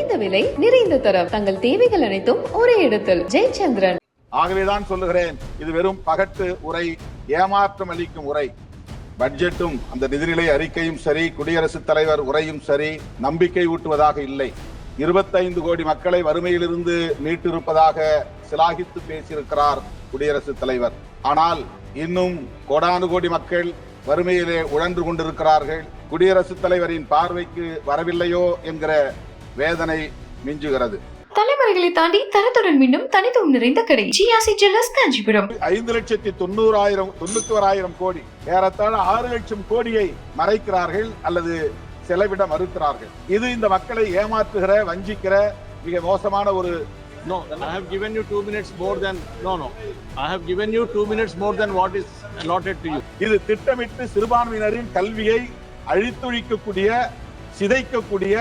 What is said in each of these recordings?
குறைந்த விலை நிறைந்த தரம் தங்கள் தேவைகள் அனைத்தும் ஒரே இடத்தில் ஜெயச்சந்திரன். ஆகவேதான் சொல்லுகிறேன், இது வெறும் பகட்டு உரை, ஏமாற்றம் அளிக்கும் உரை. பட்ஜெட்டும் அந்த நிதிநிலை அறிக்கையும் சரி, குடியரசுத் தலைவர் உரையும் சரி, நம்பிக்கை ஊட்டுவதாக இல்லை. 25 கோடி மக்களை வறுமையிலிருந்து மீட்டிருப்பதாக சிலாகித்து பேசியிருக்கிறார் குடியரசுத் தலைவர். ஆனால் இன்னும் கோடானு கோடி மக்கள் வறுமையிலே உழன்று கொண்டிருக்கிறார்கள். குடியரசுத் தலைவரின் பார்வைக்கு வரவில்லையோ என்கிற வேதனை மிஞ்சுகிறது. தலைமுறைகளை தாண்டி தரத்துடன் மீண்டும் தனித்துவம் நிறைந்த கடை ஜிஆர்சி ஜுவல்லர்ஸ் காஞ்சிபுரம். 5,91,000 கோடி, ஏறத்தாழ 6 லட்சம் கோடியை மறைக்கிறார்கள் அல்லது செலவிட மறுக்கிறார்கள். இது இந்த மக்களை ஏமாற்றுகிற, வஞ்சிக்கிற மிக மோசமான ஒரு. No, I have given you 2 minutes more than I have given you 2 minutes more than what is allotted to you. இது திட்டமிட்டு சிறுபான்மையினரின் கல்வியை அழித்தொழிக்கக்கூடிய, சிதைக்கக்கூடிய,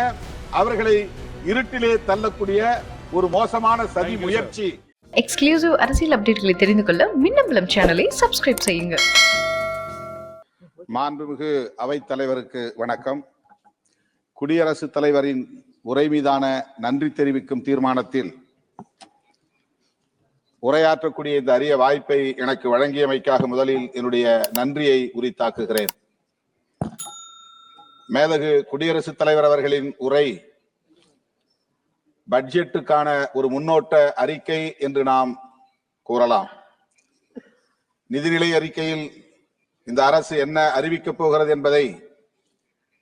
அவர்களை இருட்டிலே தள்ளக்கூடிய ஒரு மோசமான சதி முயற்சி. எக்ஸ்க்ளூசிவ் அரசியல் அப்டேட்களை தெரிந்து கொள்ள மின்னம்பலம் சேனலை சப்ஸ்கிரைப் செய்யுங்க. மாண்புமிகு அவைத் தலைவருக்கு வணக்கம். குடியரசுத் தலைவரின் உரை மீதான நன்றி தெரிவிக்கும் தீர்மானத்தில் உரையாற்றக்கூடிய இந்த அரிய வாய்ப்பை எனக்கு வழங்கியமைக்காக முதலில் என்னுடைய நன்றியை உரித்தாக்குகிறேன். மேதகு குடியரசுத் தலைவர் அவர்களின் உரை பட்ஜெட்டுக்கான ஒரு முன்னோட்ட அறிக்கை என்று நாம் கூறலாம். நிதிநிலை அறிக்கையில் இந்த அரசு என்ன அறிவிக்கப் போகிறது என்பதை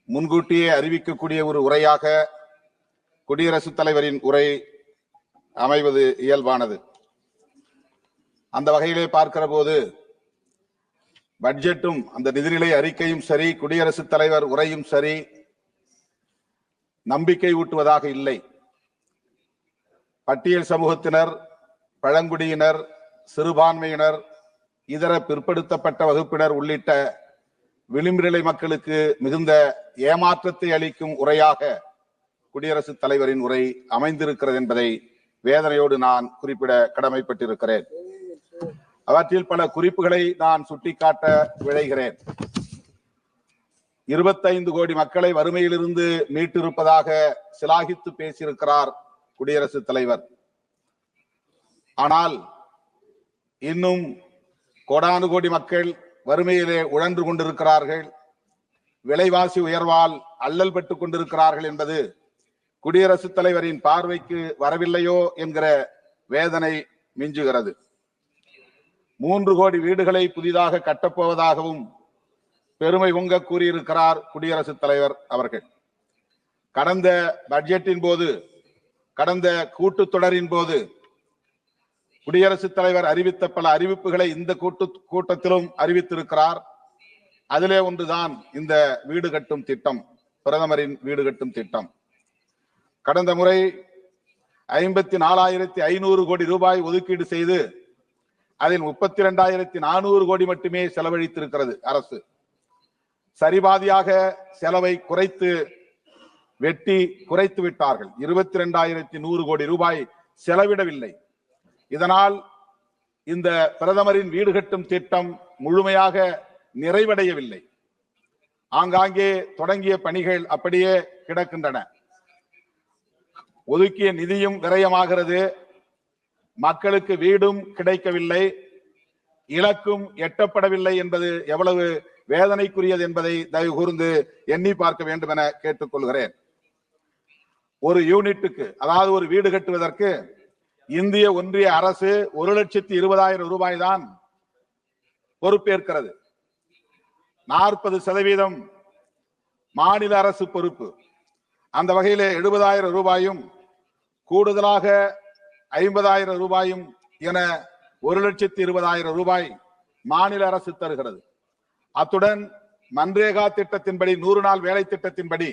முன்கூட்டியே அறிவிக்கக்கூடிய ஒரு உரையாக குடியரசுத் தலைவரின் உரை அமைவது இயல்பானது. அந்த வகையிலே பார்க்கிற போது பட்ஜெட்டும் அந்த நிதிநிலை அறிக்கையும் சரி, குடியரசுத் தலைவர் உரையும் சரி, நம்பிக்கை ஊட்டுவதாக இல்லை. பட்டியல் சமூகத்தினர், பழங்குடியினர், சிறுபான்மையினர், இதர பிற்படுத்தப்பட்ட வகுப்பினர் உள்ளிட்ட விளிம்புநிலை மக்களுக்கு மிகுந்த ஏமாற்றத்தை அளிக்கும் உரையாக குடியரசுத் தலைவரின் உரை அமைந்திருக்கிறது என்பதை வேதனையோடு நான் குறிப்பிட கடமைப்பட்டிருக்கிறேன். அவற்றில் பல குறிப்புகளை நான் சுட்டிக்காட்ட விழைகிறேன். 25 கோடி மக்களை வறுமையிலிருந்து மீட்டிருப்பதாக சிலாகித்து பேசியிருக்கிறார் குடியரசுத் தலைவர். ஆனால் இன்னும் கோடானு கோடி மக்கள் வறுமையிலே உழன்று கொண்டிருக்கிறார்கள், விலைவாசி உயர்வால் அல்லல் பட்டுக் கொண்டிருக்கிறார்கள் என்பது குடியரசுத் தலைவரின் பார்வைக்கு வரவில்லையோ என்கிற வேதனை மிஞ்சுகிறது. 3 கோடி வீடுகளை புதிதாக கட்டப்போவதாகவும் பெருமை பொங்க கூறியிருக்கிறார் குடியரசுத் தலைவர் அவர்கள். கடந்த பட்ஜெட்டின் போது, கடந்த கூட்டத்தொடரின் போது குடியரசுத் தலைவர் அறிவித்த பல அறிவிப்புகளை இந்த கூட்டத்திலும் அறிவித்திருக்கிறார். அதிலே ஒன்றுதான் இந்த வீடு கட்டும் திட்டம், பிரதமரின் வீடு கட்டும் திட்டம். கடந்த முறை 54,500 கோடி ரூபாய் ஒதுக்கீடு செய்து அதில் 32,400 கோடி மட்டுமே செலவழித்திருக்கிறது அரசு. சரிபாதியாக செலவை குறைத்து விட்டார்கள். 22,100 கோடி ரூபாய் செலவிடவில்லை. இதனால் இந்த பிரதமரின் வீடு கட்டும் திட்டம் முழுமையாக நிறைவடையவில்லை. ஆங்காங்கே தொடங்கிய பணிகள் அப்படியே கிடக்கின்றன. ஒதுக்கிய நிதியும் விரயமாகிறது, மக்களுக்கு வீடும் கிடைக்கவில்லை, இலக்கும் எட்டப்படவில்லை என்பது எவ்வளவு வேதனைக்குரியது என்பதை தயவு கூர்ந்து எண்ணி பார்க்க வேண்டும் என கேட்டுக்கொள்கிறேன். ஒரு யூனிட்டுக்கு, அதாவது ஒரு வீடு கட்டுவதற்கு இந்திய ஒன்றிய அரசு 1,20,000 ரூபாய் தான் பொறுப்பேற்கிறது. 40% மாநில அரசு பொறுப்பு. அந்த வகையிலே 70,000 ரூபாயும் கூடுதலாக 50,000 ரூபாயும் என 1,20,000 ரூபாய் மாநில அரசு தருகிறது. அத்துடன் மன்ரேகா திட்டத்தின்படி, 100 நாள் வேலை திட்டத்தின்படி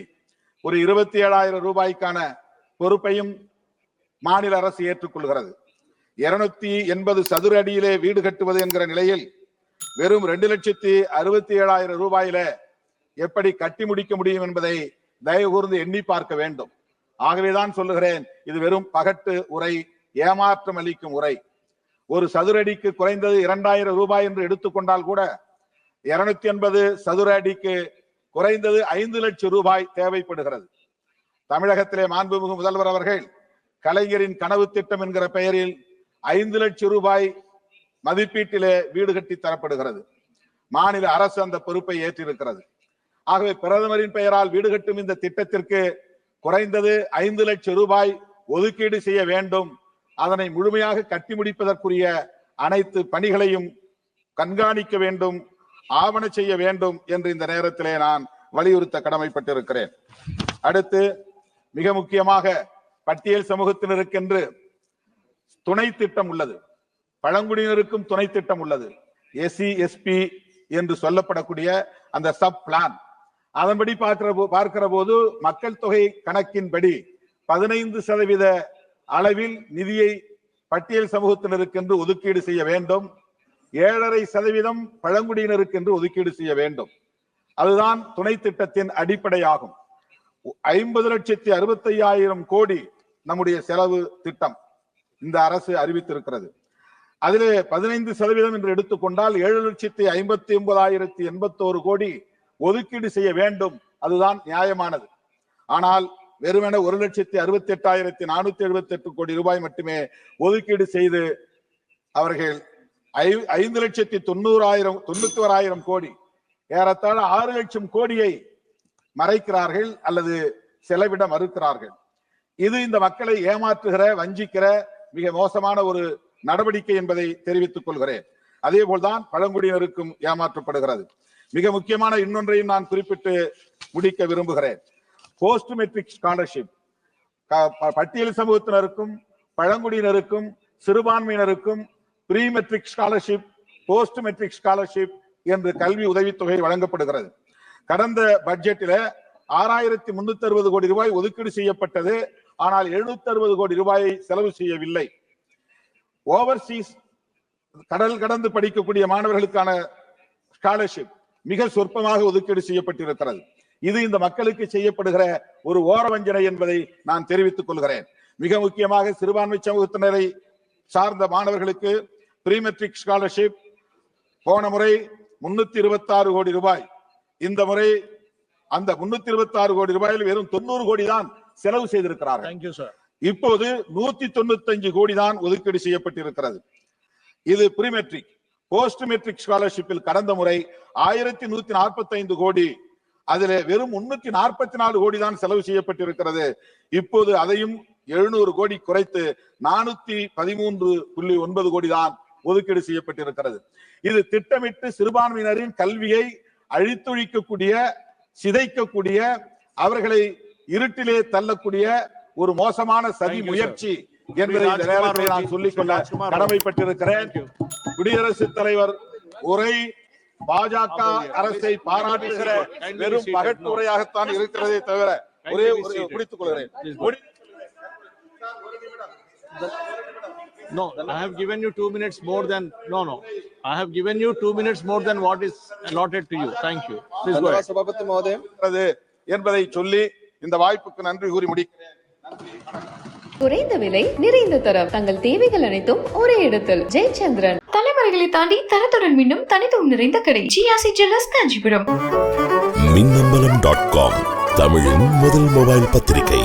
ஒரு 27,000 ரூபாய்க்கான பொறுப்பையும் மாநில அரசு ஏற்றுக்கொள்கிறது. 280 சதுர அடியிலே வீடு கட்டுவது என்கிற நிலையில் வெறும் 2,67,000 ரூபாயில எப்படி கட்டி முடிக்க முடியும் என்பதை தயவு கூர்ந்து எண்ணி பார்க்க வேண்டும். ஆகவேதான் சொல்லுகிறேன், இது வெறும் பகட்டு உரை, ஏமாற்றம் அளிக்கும் உரை. ஒரு சதுர அடிக்கு குறைந்தது 2,000 ரூபாய் என்று எடுத்துக்கொண்டால் கூட 280 சதுர அடிக்கு குறைந்தது 5 லட்சம் ரூபாய் தேவைப்படுகிறது. தமிழகத்திலே மாண்புமிகு முதல்வர் அவர்கள் கலைஞரின் கனவு திட்டம் என்கிற பெயரில் 5 லட்சம் ரூபாய் மதிப்பீட்டிலே வீடு கட்டி தரப்படுகிறது. மாநில அரசு அந்த பொறுப்பை ஏற்றிருக்கிறது. ஆகவே பிரதமரின் பெயரால் வீடு கட்டும் இந்த திட்டத்திற்கு குறைந்தது 5 லட்சம் ரூபாய் ஒதுக்கீடு செய்ய வேண்டும். அதனை முழுமையாக கட்டி முடிப்பதற்குரிய அனைத்து பணிகளையும் கண்காணிக்க வேண்டும், ஆவண செய்ய வேண்டும் என்று இந்த நேரத்திலே நான் வலியுறுத்த கடமைப்பட்டிருக்கிறேன். அடுத்து மிக முக்கியமாக பட்டியல் சமூகத்தினருக்கென்று துணை திட்டம் உள்ளது, பழங்குடியினருக்கும் துணை திட்டம் உள்ளது. SC SP என்று சொல்லப்படக்கூடிய அந்த சப் பிளான், அதன்படி பார்க்கிற போது மக்கள் தொகை கணக்கின்படி 15% அளவில் நிதியை பட்டியல் சமூகத்தினருக்கு என்று ஒதுக்கீடு செய்ய வேண்டும். 7.5% பழங்குடியினருக்கு என்று ஒதுக்கீடு செய்ய வேண்டும். அதுதான் துணை திட்டத்தின் அடிப்படையாகும். 50,65,000 கோடி நம்முடைய செலவு திட்டம் இந்த அரசு அறிவித்திருக்கிறது. அதிலே 15% என்று எடுத்துக்கொண்டால் 7,59,081 கோடி ஒதுக்கீடு செய்ய வேண்டும். அதுதான் நியாயமானது. ஆனால் வெறுமனே 1,68,478 கோடி ரூபாய் மட்டுமே ஒதுக்கீடு செய்து அவர்கள் 5,91,000 கோடி, ஏறத்தாழ 6 லட்சம் கோடியை மறைக்கிறார்கள் அல்லது செலவிட மறுக்கிறார்கள். இது இந்த மக்களை ஏமாற்றுகிற, வஞ்சிக்கிற மிக மோசமான ஒரு நடவடிக்கை என்பதை தெரிவித்துக் கொள்கிறேன். அதே போல்தான் பழங்குடியினருக்கும் ஏமாற்றப்படுகிறது. மிக முக்கியமான இன்னொன்றையும் நான் குறிப்பிட்டு முடிக்க விரும்புகிறேன். போஸ்ட் மெட்ரிக் ஸ்காலர்ஷிப் பட்டியல் சமூகத்தினருக்கும் பழங்குடியினருக்கும் சிறுபான்மையினருக்கும் pre matric scholarship, post matric scholarship என்று கல்வி உதவித்தொகை வழங்கப்படுகிறது. கடந்த பட்ஜெட்டில் 6,360 கோடி ரூபாய் ஒதுக்கீடு செய்யப்பட்டது. ஆனால் 760 கோடி ரூபாயை செலவு செய்யவில்லை. ஓவர்சீஸ் கடல் கடந்து படிக்கக்கூடிய மாணவர்களுக்கான ஸ்காலர்ஷிப் மிக சொற்பமாக ஒதுக்கீடு செய்யப்பட்டிருக்கிறது. இது இந்த மக்களுக்கு செய்யப்படுகிற ஒரு ஓரவஞ்சனை என்பதை நான் தெரிவித்துக் கொள்கிறேன். மிக முக்கியமாக சிறுபான்மை சமூகத்தினரை சார்ந்த மாணவர்களுக்கு ப்ரீ மெட்ரிக் ஸ்காலர்ஷிப் போன முறை 326 கோடி ரூபாய், இந்த முறை அந்த 326 கோடி ரூபாயில் வெறும் 90 கோடி தான் செலவு செய்திருக்கிறார்கள். இப்போது 195 கோடி தான் ஒதுக்கீடு செய்யப்பட்டிருக்கிறது. இது ப்ரீ மெட்ரிக். போஸ்ட் மெட்ரிக் ஸ்காலர்ஷிப்பில் கடந்த முறை 1,145 கோடி, அதிலே வெறும் 344 கோடி தான் செலவு செய்யப்பட்டிருக்கிறது. இப்போது அதையும் 700 கோடி குறைத்து 413.9 கோடி தான் ஒதுக்கீடு செய்யப்பட்டிருக்கிறது. இது திட்டமிட்டு சிறுபான்மையினரின் கல்வியை அழித்தொழிக்கக்கூடிய, சிதைக்கக்கூடிய, அவர்களை இருட்டிலே தள்ளக்கூடிய ஒரு மோசமான சதி முயற்சி என்பதை இந்த நேரத்தில் நான் சொல்லிக்கொள்ள கடமைப்பட்டிருக்கிறேன். குடியரசுத் தலைவர் உரை பாஜக அரசை பாராட்டுகிற வெறும் பகட்டுரையாகத்தான் இருக்கிறதே தவிர ஒரே முடித்துக் கொள்கிறேன். No, I have given you 2 minutes more than I have given you 2 minutes more than what is allotted to you. Thank you. Please go ahead. என்பதை சொல்லி இந்த வாய்ப்புக்கு நன்றி கூறி முடிக்கிறேன். குறைந்த விலை, நிறைந்த தரம், தங்கள் தேவைகள் அனைத்தும் ஒரே இடத்தில். ஜெயச்சந்திரன். தலைமுறைகளை தாண்டி தரத்துடன் மீண்டும் தனித்துவம் நிறைந்த கடை GRC Jewellers காஞ்சிபுரம். மின்னம்பலம்.com தமிழின் முதல் மொபைல் பத்திரிகை.